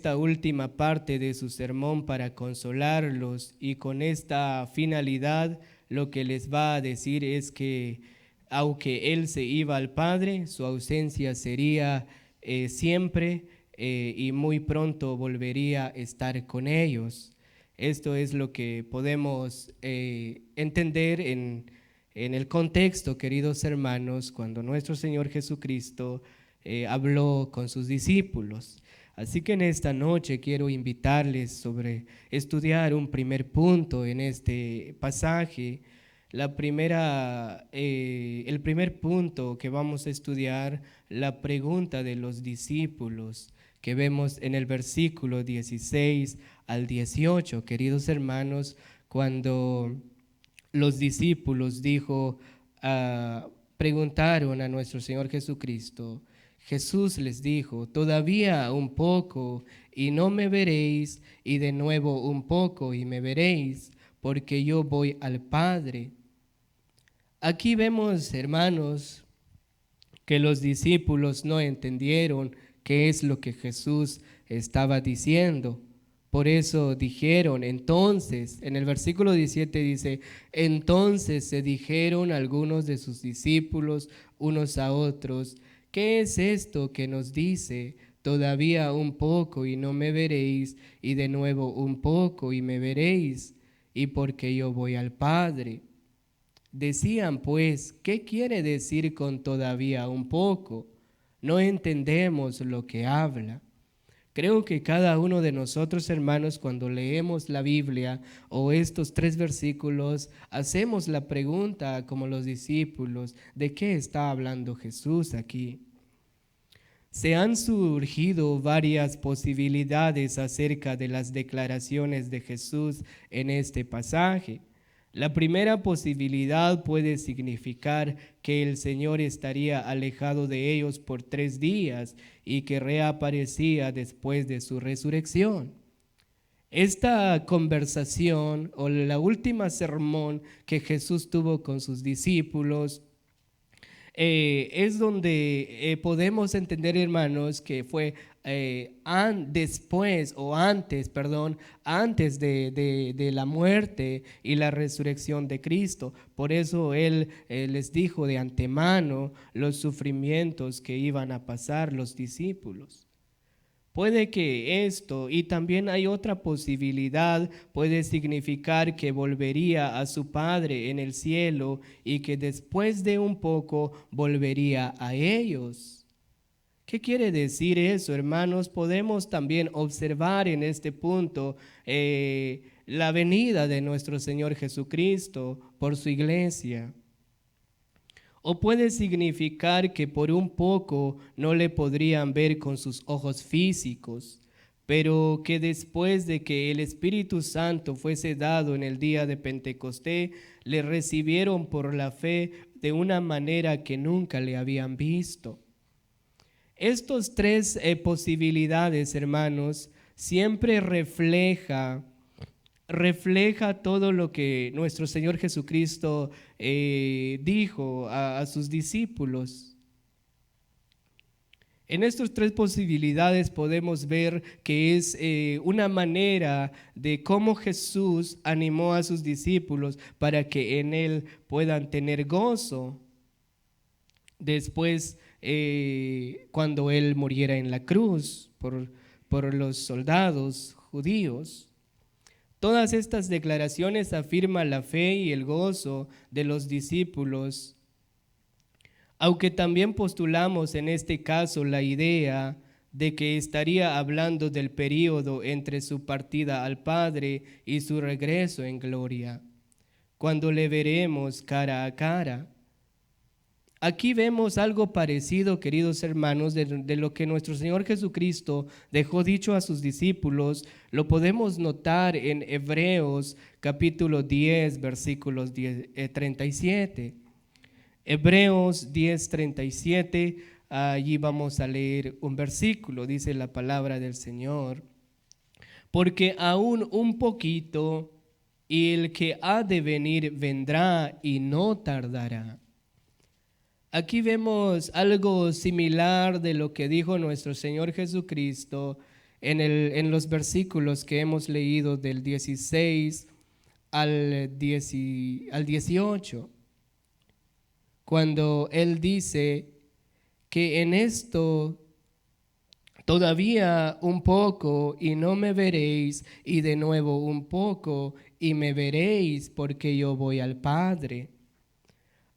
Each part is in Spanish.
esta última parte de su sermón para consolarlos, y con esta finalidad lo que les va a decir es que aunque Él se iba al Padre, su ausencia sería siempre, y muy pronto volvería a estar con ellos. Esto es lo que podemos entender en el contexto, queridos hermanos, cuando nuestro Señor Jesucristo habló con sus discípulos. Así que en esta noche quiero invitarles sobre estudiar un primer punto en este pasaje. El primer punto que vamos a estudiar, la pregunta de los discípulos, que vemos en el versículo 16 al 18, queridos hermanos, cuando los discípulos preguntaron a nuestro Señor Jesucristo. Jesús les dijo: todavía un poco y no me veréis, y de nuevo un poco y me veréis, porque yo voy al Padre. Aquí vemos, hermanos, que los discípulos no entendieron qué es lo que Jesús estaba diciendo. Por eso dijeron, entonces, en el versículo 17 dice: entonces se dijeron algunos de sus discípulos unos a otros: ¿qué es esto que nos dice? Todavía un poco y no me veréis, y de nuevo un poco y me veréis, y porque yo voy al Padre. Decían pues: ¿qué quiere decir con todavía un poco? No entendemos lo que habla. Creo que cada uno de nosotros, hermanos, cuando leemos la Biblia o estos 3 versículos, hacemos la pregunta como los discípulos: ¿de qué está hablando Jesús aquí? Se han surgido varias posibilidades acerca de las declaraciones de Jesús en este pasaje. La primera posibilidad puede significar que el Señor estaría alejado de ellos por 3 días y que reaparecía después de su resurrección. Esta conversación, o la última sermón que Jesús tuvo con sus discípulos, es donde podemos entender, hermanos, que fue antes de la muerte y la resurrección de Cristo. Por eso Él les dijo de antemano los sufrimientos que iban a pasar los discípulos. Puede que esto, y también hay otra posibilidad, puede significar que volvería a su Padre en el cielo y que después de un poco volvería a ellos. ¿Qué quiere decir eso, hermanos? Podemos también observar en este punto la venida de nuestro Señor Jesucristo por su iglesia. O puede significar que por un poco no le podrían ver con sus ojos físicos, pero que después de que el Espíritu Santo fuese dado en el día de Pentecostés, le recibieron por la fe de una manera que nunca le habían visto. Estos 3 posibilidades, hermanos, siempre refleja todo lo que nuestro Señor Jesucristo dijo a sus discípulos. En estas 3 posibilidades podemos ver que es una manera de cómo Jesús animó a sus discípulos para que en Él puedan tener gozo después, cuando Él muriera en la cruz por los soldados judíos. Todas estas declaraciones afirman la fe y el gozo de los discípulos, aunque también postulamos en este caso la idea de que estaría hablando del período entre su partida al Padre y su regreso en gloria, cuando le veremos cara a cara. Aquí vemos algo parecido, queridos hermanos, de lo que nuestro Señor Jesucristo dejó dicho a sus discípulos. Lo podemos notar en Hebreos capítulo 10, versículos 37. Hebreos 10, 37, allí vamos a leer un versículo, dice la palabra del Señor: porque aún un poquito, y el que ha de venir vendrá y no tardará. Aquí vemos algo similar de lo que dijo nuestro Señor Jesucristo en los versículos que hemos leído del 16 al 18, cuando él dice que en esto todavía un poco y no me veréis, y de nuevo un poco y me veréis, porque yo voy al Padre.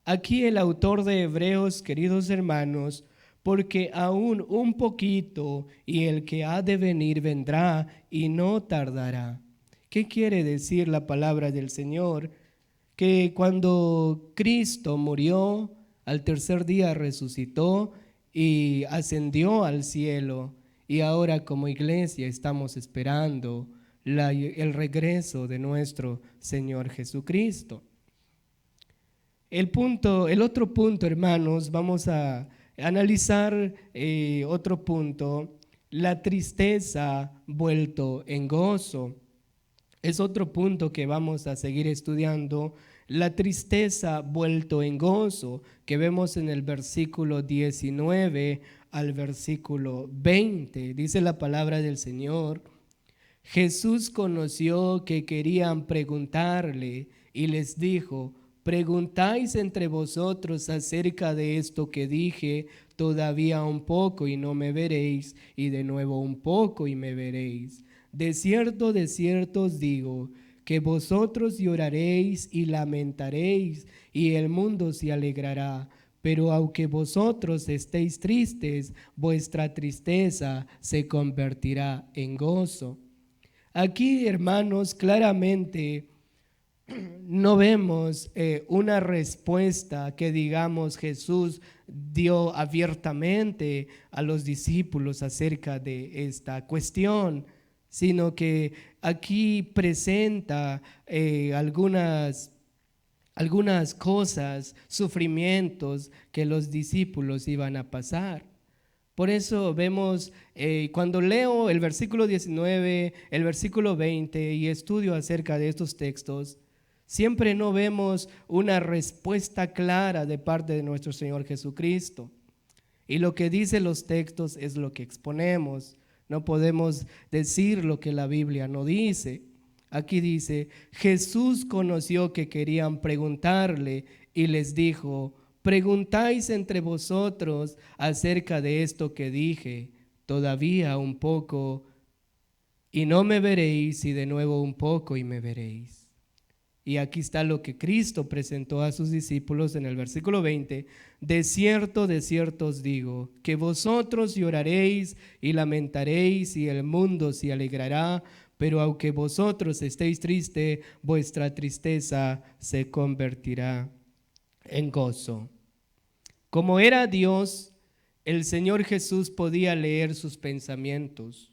Aquí el autor de Hebreos, queridos hermanos, porque aún un poquito y el que ha de venir vendrá y no tardará. ¿Qué quiere decir la palabra del Señor? Que cuando Cristo murió, al tercer día resucitó y ascendió al cielo, y ahora como iglesia estamos esperando el regreso de nuestro Señor Jesucristo. El otro punto, hermanos, vamos a analizar otro punto, la tristeza vuelto en gozo. Es otro punto que vamos a seguir estudiando, la tristeza vuelto en gozo, que vemos en el versículo 19 al versículo 20. Dice la palabra del Señor: Jesús conoció que querían preguntarle y les dijo: preguntáis entre vosotros acerca de esto que dije, todavía un poco y no me veréis, y de nuevo un poco y me veréis. De cierto os digo, que vosotros lloraréis y lamentaréis, y el mundo se alegrará. Pero aunque vosotros estéis tristes, vuestra tristeza se convertirá en gozo. Aquí, hermanos, claramente no vemos una respuesta que, digamos, Jesús dio abiertamente a los discípulos acerca de esta cuestión, sino que aquí presenta algunas cosas, sufrimientos que los discípulos iban a pasar. Por eso vemos, cuando leo el versículo 19, el versículo 20 y estudio acerca de estos textos, siempre no vemos una respuesta clara de parte de nuestro Señor Jesucristo. Y lo que dicen los textos es lo que exponemos. No podemos decir lo que la Biblia no dice. Aquí dice: Jesús conoció que querían preguntarle y les dijo: preguntáis entre vosotros acerca de esto que dije, todavía un poco y no me veréis, y de nuevo un poco y me veréis. Y aquí está lo que Cristo presentó a sus discípulos en el versículo 20. De cierto os digo, que vosotros lloraréis y lamentaréis, y el mundo se alegrará, pero aunque vosotros estéis tristes, vuestra tristeza se convertirá en gozo. Como era Dios, el Señor Jesús podía leer sus pensamientos.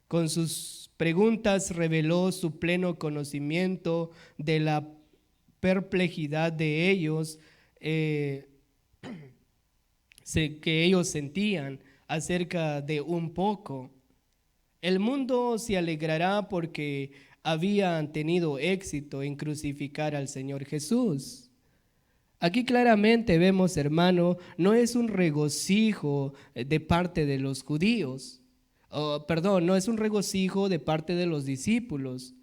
Con sus preguntas reveló su pleno conocimiento de la perplejidad de ellos, que ellos sentían acerca de un poco. El mundo se alegrará porque habían tenido éxito en crucificar al Señor Jesús. Aquí claramente vemos, hermano, no es un regocijo de parte de los judíos. No es un regocijo de parte de los discípulos.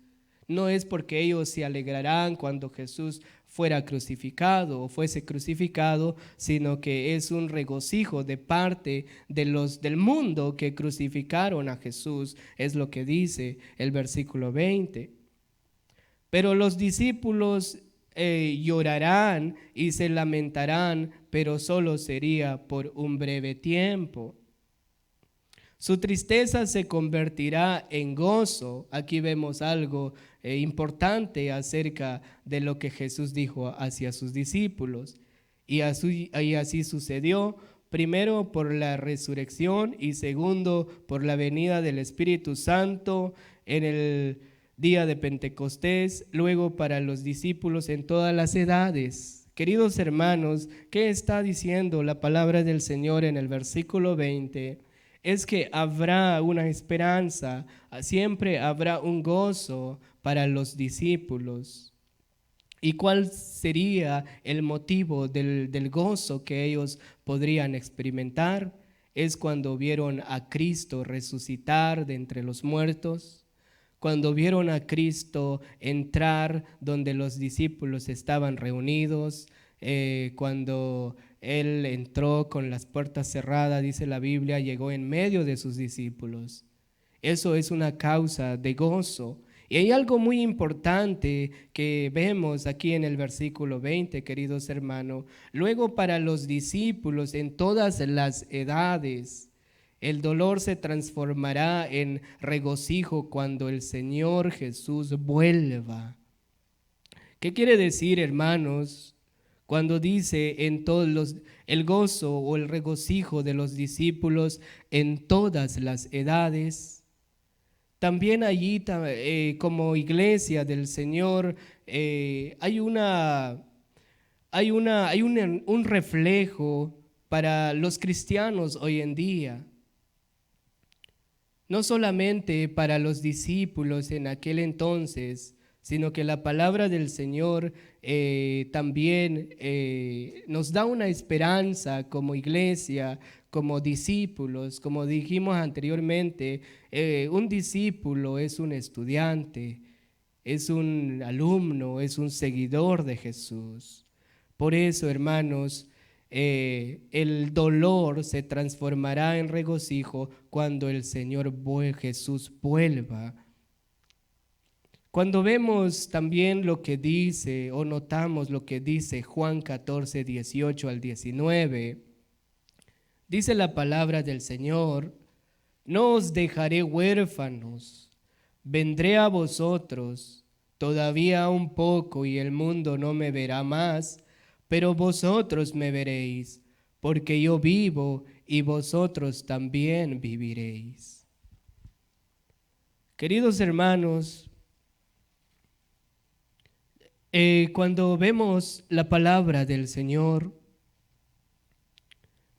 No es porque ellos se alegrarán cuando Jesús fuera crucificado o fuese crucificado, sino que es un regocijo de parte de los del mundo que crucificaron a Jesús, es lo que dice el versículo 20. Pero los discípulos llorarán y se lamentarán, pero solo sería por un breve tiempo. Su tristeza se convertirá en gozo. Aquí vemos algo importante acerca de lo que Jesús dijo hacia sus discípulos. Y así sucedió, primero por la resurrección y segundo por la venida del Espíritu Santo en el día de Pentecostés, luego para los discípulos en todas las edades. Queridos hermanos, ¿qué está diciendo la palabra del Señor en el versículo 20? Es que habrá una esperanza, siempre habrá un gozo para los discípulos. ¿Y cuál sería el motivo del gozo que ellos podrían experimentar? es cuando vieron a Cristo resucitar de entre los muertos, cuando vieron a Cristo entrar donde los discípulos estaban reunidos, cuando Él entró con las puertas cerradas, dice la Biblia, llegó en medio de sus discípulos. Eso es una causa de gozo. Y hay algo muy importante que vemos aquí en el versículo 20, queridos hermanos. Luego para los discípulos en todas las edades, el dolor se transformará en regocijo cuando el Señor Jesús vuelva. ¿Qué quiere decir, hermanos, cuando dice en todos el gozo o el regocijo de los discípulos en todas las edades? También allí, como iglesia del Señor, hay un reflejo para los cristianos hoy en día. No solamente para los discípulos en aquel entonces, sino que la palabra del Señor también nos da una esperanza como iglesia, como discípulos. Como dijimos anteriormente, un discípulo es un estudiante, es un alumno, es un seguidor de Jesús. Por eso, hermanos, el dolor se transformará en regocijo cuando el Señor Jesús vuelva. Cuando vemos también lo que dice o notamos lo que dice Juan 14, 18 al 19, dice la palabra del Señor: no os dejaré huérfanos, vendré a vosotros, todavía un poco y el mundo no me verá más, pero vosotros me veréis, porque yo vivo y vosotros también viviréis. Queridos hermanos, cuando vemos la palabra del Señor,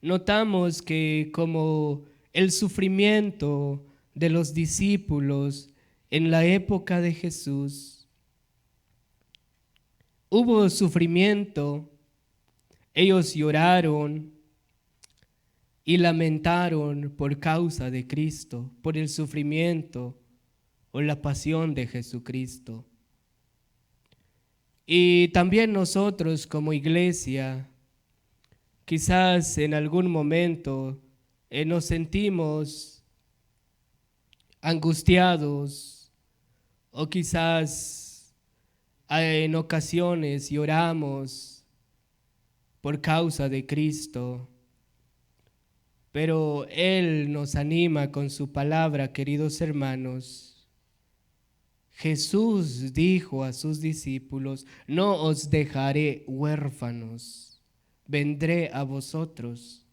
notamos que como el sufrimiento de los discípulos en la época de Jesús, hubo sufrimiento, ellos lloraron y lamentaron por causa de Cristo, por el sufrimiento o la pasión de Jesucristo. Y también nosotros como iglesia, quizás en algún momento nos sentimos angustiados o quizás en ocasiones lloramos por causa de Cristo, pero Él nos anima con su palabra, queridos hermanos. Jesús dijo a sus discípulos: no os dejaré huérfanos, vendré a vosotros.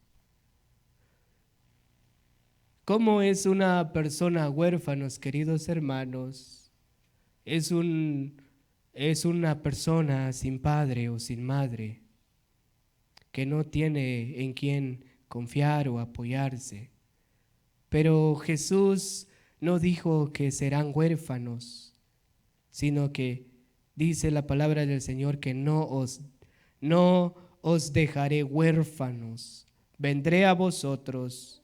¿Cómo es una persona huérfanos, queridos hermanos? Es una persona sin padre o sin madre, que no tiene en quién confiar o apoyarse. Pero Jesús no dijo que serán huérfanos, sino que dice la palabra del Señor que no os dejaré huérfanos, vendré a vosotros,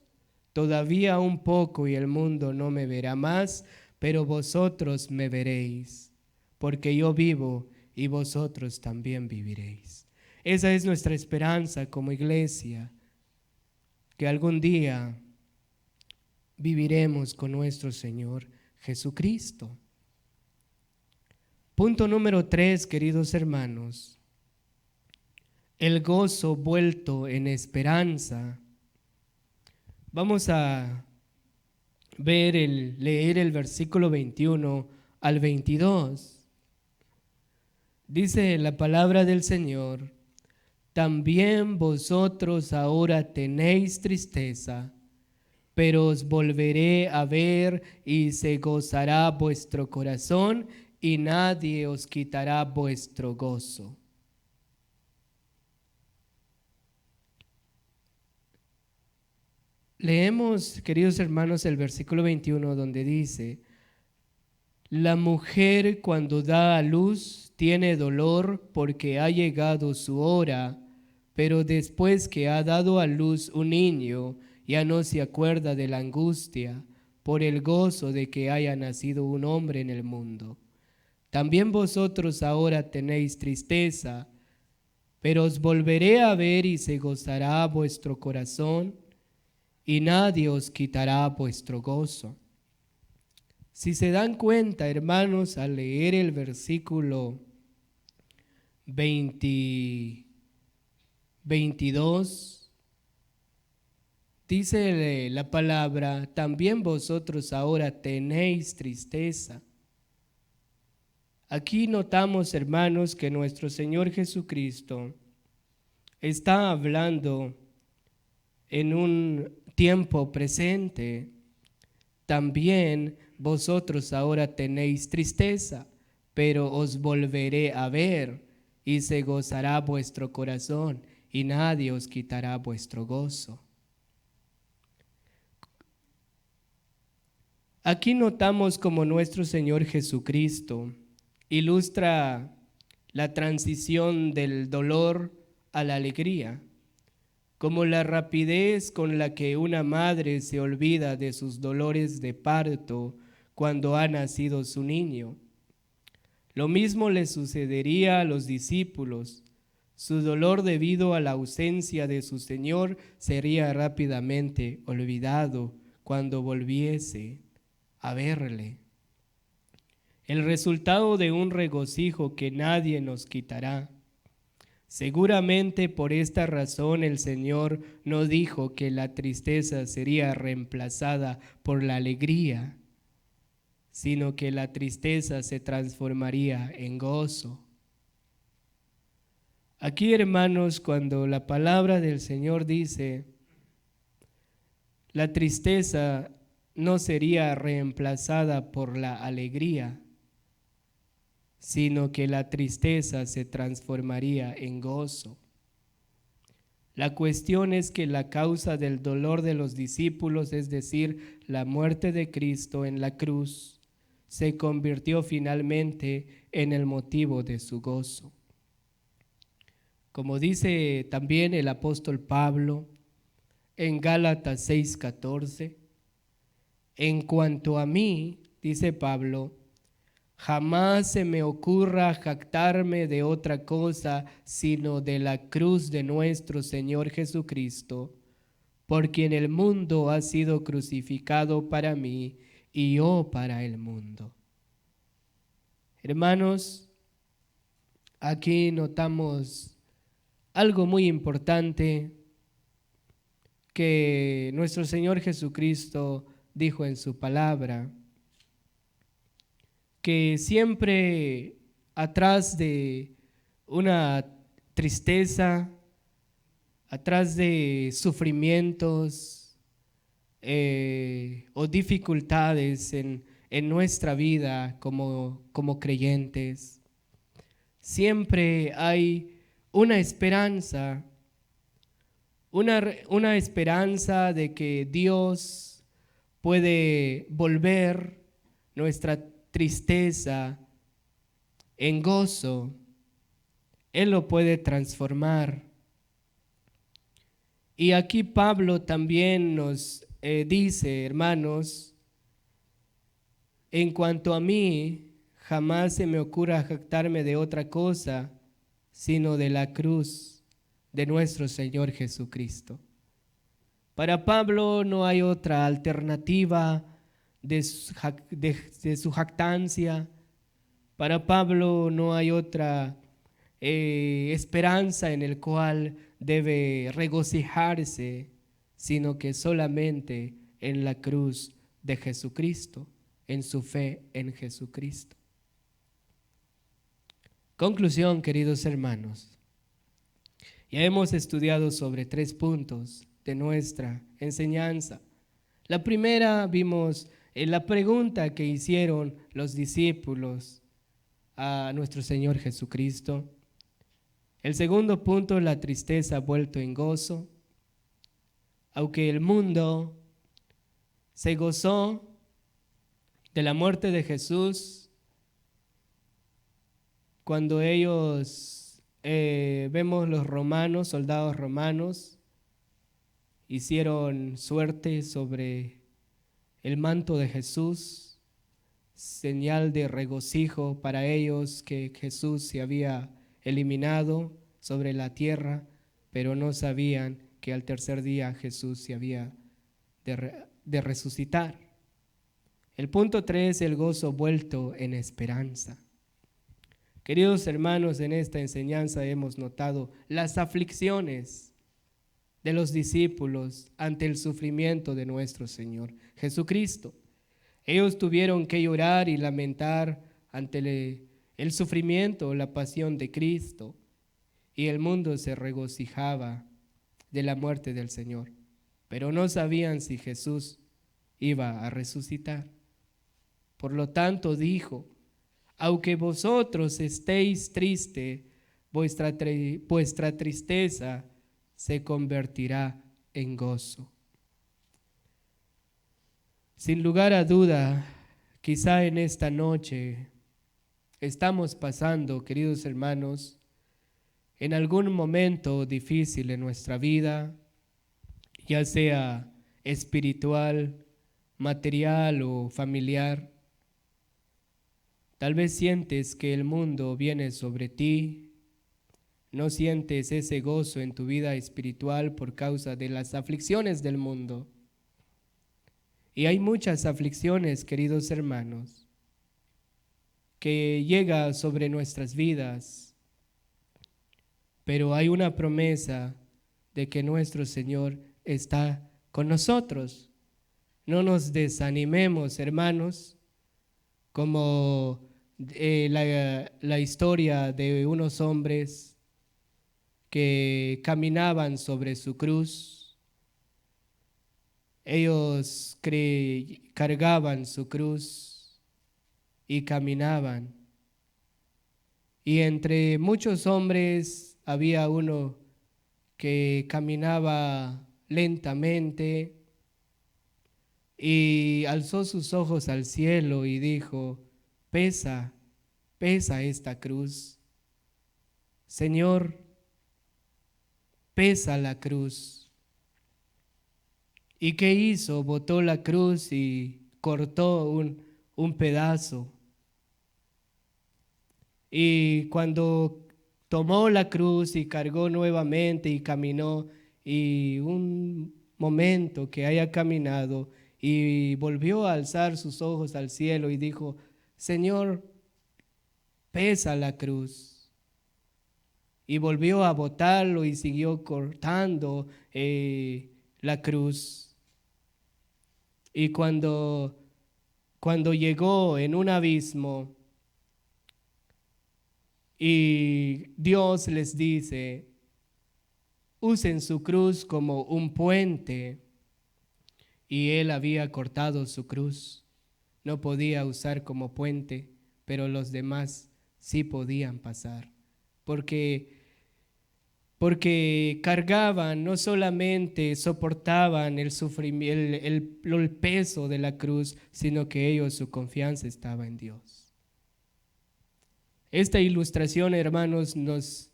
todavía un poco y el mundo no me verá más, pero vosotros me veréis, porque yo vivo y vosotros también viviréis. Esa es nuestra esperanza como iglesia, que algún día viviremos con nuestro Señor Jesucristo. Punto número 3, queridos hermanos: el gozo vuelto en esperanza. Vamos a leer el versículo 21 al 22. Dice la palabra del Señor: también vosotros ahora tenéis tristeza, pero os volveré a ver y se gozará vuestro corazón y nadie os quitará vuestro gozo. Leemos, queridos hermanos, el versículo 21 donde dice: la mujer cuando da a luz tiene dolor porque ha llegado su hora, pero después que ha dado a luz un niño ya no se acuerda de la angustia por el gozo de que haya nacido un hombre en el mundo. También vosotros ahora tenéis tristeza, pero os volveré a ver y se gozará vuestro corazón, y nadie os quitará vuestro gozo. Si se dan cuenta, hermanos, al leer el versículo 22, dice la palabra, también vosotros ahora tenéis tristeza. Aquí notamos, hermanos, que nuestro Señor Jesucristo está hablando en un tiempo presente. También vosotros ahora tenéis tristeza, pero os volveré a ver y se gozará vuestro corazón y nadie os quitará vuestro gozo. Aquí notamos como nuestro Señor Jesucristo ilustra la transición del dolor a la alegría, como la rapidez con la que una madre se olvida de sus dolores de parto cuando ha nacido su niño. Lo mismo le sucedería a los discípulos. Su dolor debido a la ausencia de su Señor sería rápidamente olvidado cuando volviese a verle. El resultado de un regocijo que nadie nos quitará. Seguramente por esta razón el Señor no dijo que la tristeza sería reemplazada por la alegría, sino que la tristeza se transformaría en gozo. Aquí, hermanos, cuando la palabra del Señor dice, la tristeza no sería reemplazada por la alegría, sino que la tristeza se transformaría en gozo. La cuestión es que la causa del dolor de los discípulos, es decir, la muerte de Cristo en la cruz, se convirtió finalmente en el motivo de su gozo. Como dice también el apóstol Pablo en Gálatas 6:14, en cuanto a mí, dice Pablo, jamás se me ocurra jactarme de otra cosa sino de la cruz de nuestro Señor Jesucristo, por quien el mundo ha sido crucificado para mí y yo para el mundo. Hermanos, aquí notamos algo muy importante que nuestro Señor Jesucristo dijo en su palabra, que siempre atrás de una tristeza, atrás de sufrimientos o dificultades en nuestra vida como creyentes, siempre hay una esperanza, una esperanza de que Dios puede volver nuestra tristeza en gozo. Él lo puede transformar. Y aquí Pablo también nos dice, hermanos, en cuanto a mí, jamás se me ocurra jactarme de otra cosa, sino de la cruz de nuestro Señor Jesucristo. Para Pablo no hay otra alternativa de su jactancia. Para Pablo no hay otra esperanza en el cual debe regocijarse, sino que solamente en la cruz de Jesucristo, en su fe en Jesucristo. Conclusión, queridos hermanos. Ya hemos estudiado sobre 3 puntos de nuestra enseñanza. La primera, vimos la pregunta que hicieron los discípulos a nuestro Señor Jesucristo. El segundo punto, la tristeza vuelto en gozo. Aunque el mundo se gozó de la muerte de Jesús, cuando ellos vemos los romanos, soldados romanos, hicieron suerte sobre el manto de Jesús, señal de regocijo para ellos que Jesús se había eliminado sobre la tierra, pero no sabían que al tercer día Jesús se había de resucitar. El punto 3, el gozo vuelto en esperanza. Queridos hermanos, en esta enseñanza hemos notado las aflicciones de los discípulos ante el sufrimiento de nuestro Señor Jesucristo. Ellos tuvieron que llorar y lamentar ante el sufrimiento, la pasión de Cristo, y el mundo se regocijaba de la muerte del Señor, pero no sabían si Jesús iba a resucitar. Por lo tanto dijo: aunque vosotros estéis tristes, vuestra tristeza se convertirá en gozo. Sin lugar a duda, quizá en esta noche estamos pasando, queridos hermanos, en algún momento difícil en nuestra vida, ya sea espiritual, material o familiar. Tal vez sientes que el mundo viene sobre ti, no sientes ese gozo en tu vida espiritual por causa de las aflicciones del mundo. Y hay muchas aflicciones, queridos hermanos, que llegan sobre nuestras vidas, pero hay una promesa de que nuestro Señor está con nosotros. No nos desanimemos, hermanos, como la historia de unos hombres que caminaban sobre su cruz. Ellos cargaban su cruz y caminaban. Y entre muchos hombres había uno que caminaba lentamente y alzó sus ojos al cielo y dijo: pesa esta cruz. Señor, pesa la cruz. ¿Y qué hizo? Botó la cruz y cortó un pedazo. Y cuando tomó la cruz y cargó nuevamente y caminó, y un momento que haya caminado y volvió a alzar sus ojos al cielo y dijo: Señor, pesa la cruz. Y volvió a botarlo y siguió cortando la cruz. Y cuando llegó en un abismo, y Dios les dice: usen su cruz como un puente. Y él había cortado su cruz. No podía usar como puente, pero los demás sí podían pasar. Porque cargaban, no solamente soportaban el sufrimiento, el peso de la cruz, sino que ellos, su confianza estaba en Dios. Esta ilustración, hermanos, nos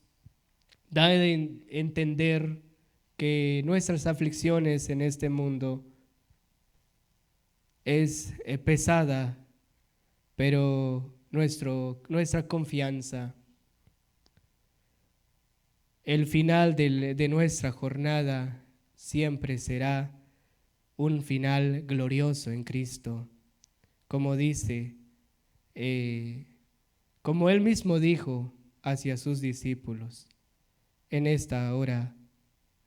da a entender que nuestras aflicciones en este mundo es pesada, pero nuestra confianza, el final de nuestra jornada siempre será un final glorioso en Cristo, como dice, como Él mismo dijo hacia sus discípulos en esta hora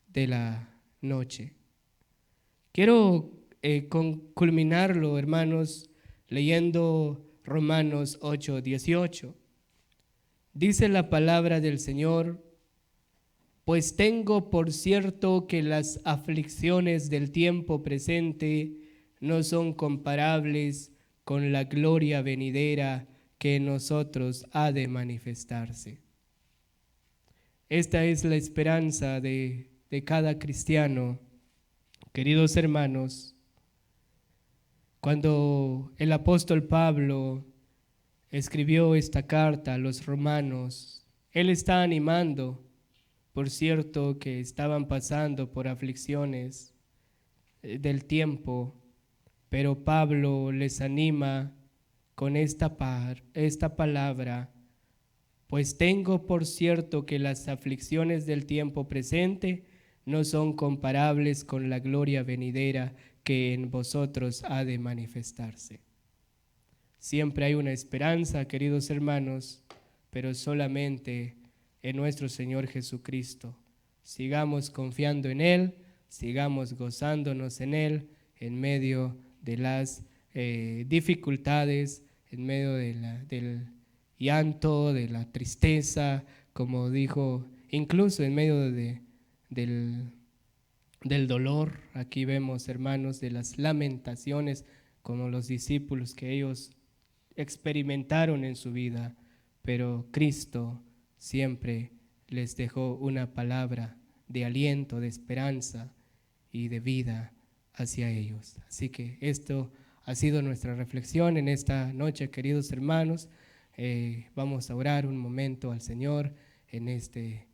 de la noche. Quiero culminarlo, hermanos, leyendo Romanos 8:18. Dice la palabra del Señor: pues tengo por cierto que las aflicciones del tiempo presente no son comparables con la gloria venidera que en nosotros ha de manifestarse. Esta es la esperanza de cada cristiano. Queridos hermanos, cuando el apóstol Pablo escribió esta carta a los romanos, él está animando, por cierto, que estaban pasando por aflicciones, del tiempo, pero Pablo les anima con esta palabra: pues tengo por cierto que las aflicciones del tiempo presente no son comparables con la gloria venidera que en vosotros ha de manifestarse. Siempre hay una esperanza, queridos hermanos, pero solamente en nuestro Señor Jesucristo. Sigamos confiando en Él, sigamos gozándonos en Él, en medio de las dificultades, en medio del llanto, de la tristeza, como dijo, incluso en medio del dolor. Aquí vemos, hermanos, de las lamentaciones, como los discípulos que ellos experimentaron en su vida, pero Cristo siempre les dejó una palabra de aliento, de esperanza y de vida hacia ellos. Así que esto ha sido nuestra reflexión en esta noche, queridos hermanos. Vamos a orar un momento al Señor en este